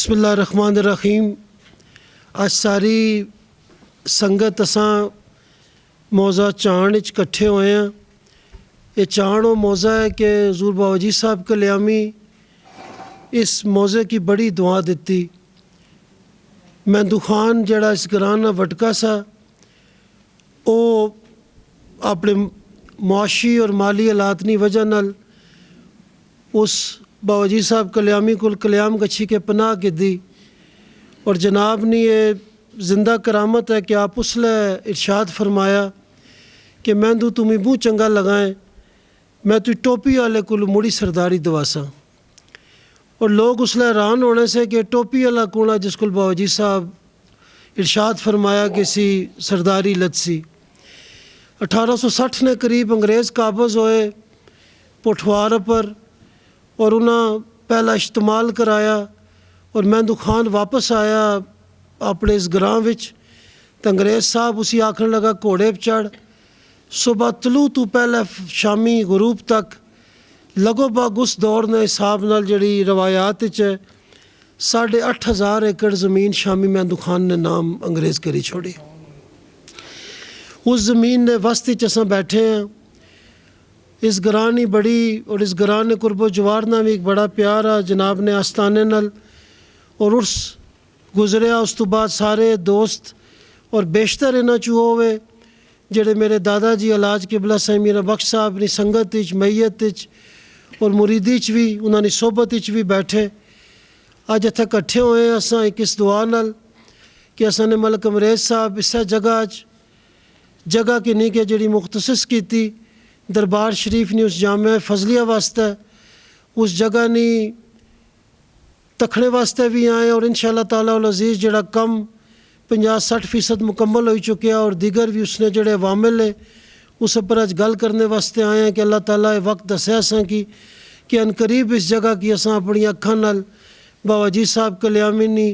बिस्मिल्लाहिर्रहमानिर्रहीम। आज सारी संगत असां मौज़ा चाण इकट्ठे होए हैं। ये चाण वो मौज़ा है कि हज़ूर बाबा जी साहब कल्यामी इस मौज़े की बड़ी दुआ दिती। महंदू खान जड़ा इस ग्रां दा वटका सा, वो अपने मुआशी और माली हालात की वजह नाल उस बाबा जी साहब कल्यामी को कल्याम गच्छी के पनाह की दी। और जनाब ने ये जिंदा करामत है कि आप उसले इरशाद फरमाया कि महंदू तुम्हें मुँह चंगा लगाएं, मैं तु टोपी वाले को मुड़ी सरदारी दवासा। और लोग उसले हैरान होने से कि टोपी वाला कौन है जिसको बाबा जी साहब इरशाद फरमाया कि सी सरदारी लदसी। 1860 ने करीब अंग्रेज़ काबज़ होए पोठवार पर और उन्हें पहला इस्तेमाल कराया। और महंदू खान वापस आया अपने इस ग्रां विच, तो अंग्रेज़ साहब उसी आखन लगा घोड़े पर चढ़, सुबह तलू तो पहले शामी गुरूब तक लगो बाग उस दौर ने हिसाब नाल जड़ी रवायात है 8,500 एकड़ ज़मीन शामी महंदू खान ने नाम अंग्रेज़ करी छोड़ी। उस ज़मीन ने वस्ती च असां बैठे हैं। इस ग्रां ने बड़ी और इस ग्रां ने कुर्बो जवार ना भी एक बड़ा प्यार आ जनाब ने आस्थाने नाल। और उर्स गुजरिया उस तो बाद सारे दोस्त और बेशतर इन्हां चो होवे जेड़े मेरे दादा जी अलाज किबला साईं मीरा बख्श साहब की संगत विच मैयत विच और मुरीदी च भी उन्होंने सोबत विच भी बैठे। अज इत्थे कट्ठे होए असां एक इस दुआ नाल कि असां ने मलक अंग्रेज़ साहब इस जगह की नहीं कि जिहड़ी मुख्तसिस कीती दरबार शरीफ ने उस जामिया फजलिया वास्ते उस जगह ने तखने वास्ते भी आए। और इंशाअल्लाह ताला उल अज़ीज़ जड़ा कम 50-60% मुकम्मल हो चुकिया और दीगर भी उसने जड़े वामिल है उस पर अज गल करने वास्ते आए हैं कि अल्लाह ताला ये वक्त दस्या असां कि अनकरीब इस जगह की असां अपनी अखां नाल बाबा जी साहब कल्यामी नी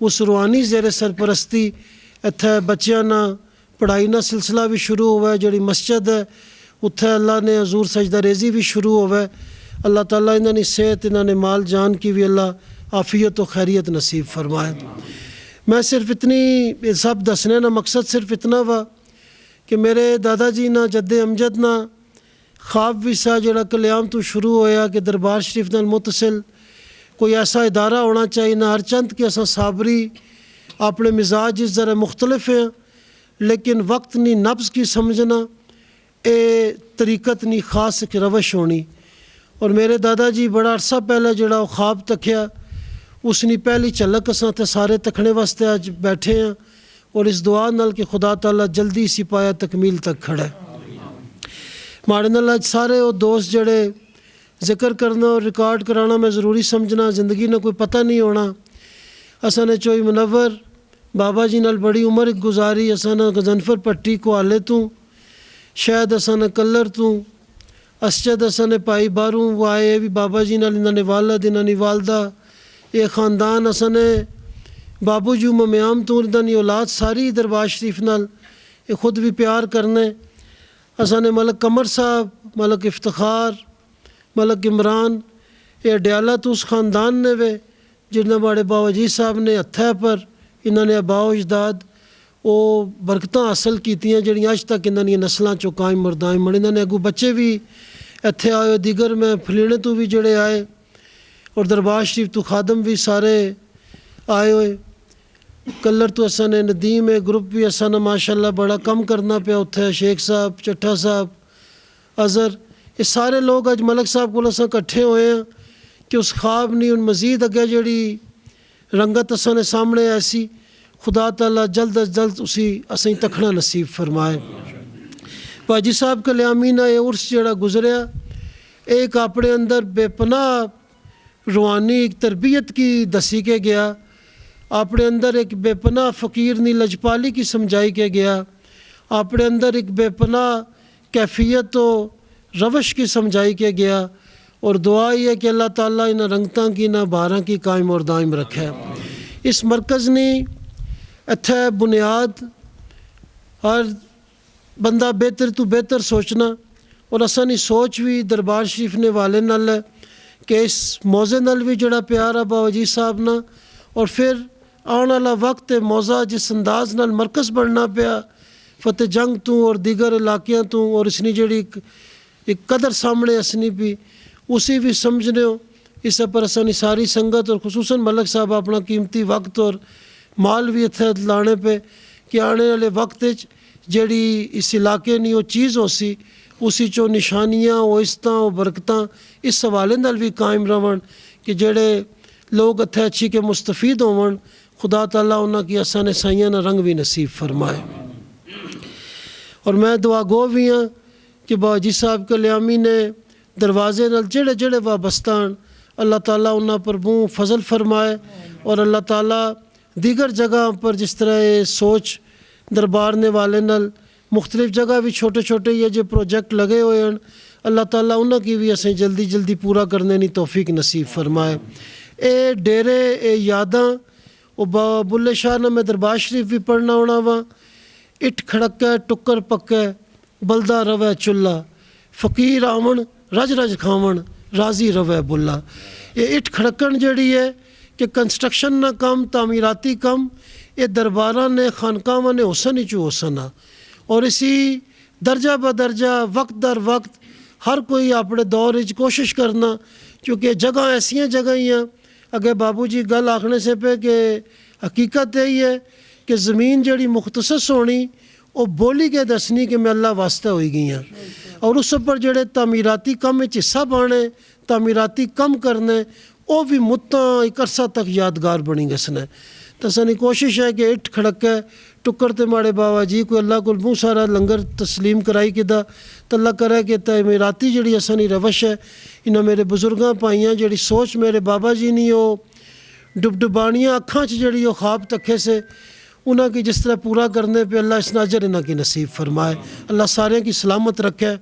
उस रूहानी ज़ेरे सरपरस्ती इत्थे बच्चों ना पढ़ाई ना सिलसिला भी शुरू हुआ है। जड़ी मस्जिद है उत्थे अल्लाह ने हजूर सजदा रेजी भी शुरू होवे। अल्लाह ताला इन्होंने सेहत इन्होंने माल जान की भी अल्लाह आफियत और खैरियत नसीब फरमाए। मैं सिर्फ इतनी सब दसने ना मकसद सिर्फ इतना वा कि मेरे दादाजी ना जद्दे अमजद ना ख्वाब भी सा जड़ा कल्याम तो शुरू होया कि दरबार शरीफ नाल मुतसिल कोई ऐसा इदारा होना चाहिए ना हर चंद कि असा साबरी अपने मिजाज इस ज़रा मुख्तलिफ हैं लेकिन वक्त नी नब्ज़ की समझना ए तरीकत नी खास एक रवश होनी। और मेरे दादाजी बड़ा अरसा पहले जड़ा ख्वाब तकिया उसनी पहली झलक असां ते सारे तकने वास्ते अज बैठे हैं। और इस दुआ नाल कि खुदा ताला जल्दी इसी पाया तकमील तक खड़ा है। माड़े नाल अज सारे वो दोस्त जड़े जिक्र करना और रिकॉर्ड कराना मैं ज़रूरी समझना, ज़िंदगी ने कोई पता नहीं होना। असां ने चोई मुनव्वर बाबा जी नाल बड़ी उम्र गुजारी। असां ने गजनफर पट्टी को आले तू शायद असां ने कलर तू असजद असां ने पाई बारू वो आए भी बाबा जी नाल इन्होंने वालद इन्होंने वालदा ये ख़ानदान असां ने बाबू जू मम्याम तू इन्होंने औलाद सारी दरबार शरीफ नाल ये खुद भी प्यार करने। असां ने मलक कमर साहब मलक इफ्तिखार मलक इमरान ये अडयाला तो उस ख़ानदान ने वे जिन्हें बड़े बाबा जी साहब ने हत्थे पर इन्होंने अबाओ अजदाद वो बरकत हासिल कीतियां जड़ियां अज तक इन्होंने नस्लों चो कायम और दायम। इन्होंने अगू बच्चे भी इत्थे आए दीगर में फलीने तो भी जड़े आए और दरबार शरीफ तो खादम भी सारे आए हुए। कलर तो असा ने नदीम है ग्रुप भी असा ने माशाअल्लाह बड़ा कम करना पिया उत्थे शेख साहब चट्ठा साहब अज़हर ये सारे लोग अज मलक साहब को असा कट्ठे होए हैं कि उस ख्वाब नहीं उन मजीद अगे जड़ी रंगत असा ने सामने ऐसी खुदा ताला जल्द अज जल्द उसी असें तखना नसीब फरमाए। बाजी साहब कल्यामी ना ये उर्स जड़ा गुजरिया एक अपने अंदर बेपनाह रूहानी एक तरबियत की दसी के गया, अपने अंदर एक बेपनाह फ़कीर नी लजपाली की समझाई के गया, अपने अंदर एक बेपनाह कैफियत व रवश की समझाई के गया। और दुआ ही है कि अल्लाह ताला इन रंगतां की ना बारां की कायम और दायम रखे। इस मरकज़ ने इत्थे बुनियाद हर बंदा बेहतर तो बेहतर सोचना और असानी सोच भी दरबार शरीफ ने वाले नाल है कि इस मौजे नाल भी जड़ा प्यार है बाबा जी साहब ना और फिर आने वाला वक्त मौज़ा जिस अंदाज नाल मरकज़ बनना पिया फतेह जंग तू और दीगर इलाकों तू और इसनी जड़ी एक कदर सामने असनी भी उसी भी समझने हो। इस पर असनी सारी संगत और खुसूसन मलक साहब अपना कीमती वक्त और माल भी इत्थे लाने पे कि आने वाले वक्त जड़ी इस इलाके नी वो चीज़ हो सी उसी चो निशानियाँ वो इस्तां वो बरकतां इस हवाले नाल भी कायम रहन कि जेड़े लोग इत्थे अच्छी के मुस्तफीद होवन खुदा ताला उन्हां की असां ने साइयां ना रंग भी नसीब फरमाए। और मैं दुआ गो भी हाँ कि बाजी साहब कल्यामी ने दरवाजे नाल जेड़े जेड़े वाबस्तान अल्लाह ताला उन्हां पर बूँ फजल फरमाए और अल्लाह ताला दीगर जगह पर जिस तरह ये सोच दरबारने वाले नाल मुख्तलिफ जगह भी छोटे छोटे ये जो प्रोजेक्ट लगे हुए हैं अल्लाह ताला उन्हां की भी असें जल्दी जल्दी पूरा करने की तौफीक नसीब फरमाए। ये डेरे ये यादां वो बुल्ले शाह ने मैं दरबार शरीफ भी पढ़ना होना वा इट खड़कै टुक्कर पक्कै बलदा रवै चुल्ला फ़कीर आवन रज रज खावन राजी रवै बुल्ला। ये इट खड़कन जड़ी है कि कंस्ट्रक्शन ना कम तामीराती कम ये दरबारा ने खानकावां ने हुसन ही चू हुसन आ और इसी दर्जा ब दर्जा वक्त दर वक्त हर कोई अपने दौर कोशिश करना क्योंकि जगह ऐसियां जगह ही हैं। अगे बाबू जी गल आखने से पे कि हकीकत यही है कि ज़मीन जड़ी मुख्तसस होनी वो बोली के दसनी कि मैं अल्लाह वास्ते हुई गई हैं और उस पर जड़े तामीराती कम हिस्सा पाने तामीराती कम करने वो भी मुद्दा एक अरसा तक यादगार बनी गसने। तो सानी कोशिश है कि इट खड़कै टुक्कर ते माड़े बाबा जी कोई अल्लाह को बहुत सारा लंगर तस्लीम कराई किदा तो अल्लाह करे कि तामीराती जड़ी असानी रवश है इन्हें मेरे बुजुर्गां पाइयां जड़ी सोच मेरे बाबा जी ने वो डुबडुबानियाँ अखां च जड़ी वो ख्वाब तखे से उन्हों की जिस तरह पूरा करने पे अल्लाह इस नजर इन्हों की नसीब फरमाए। अल्लाह सारे की सलामत रखे।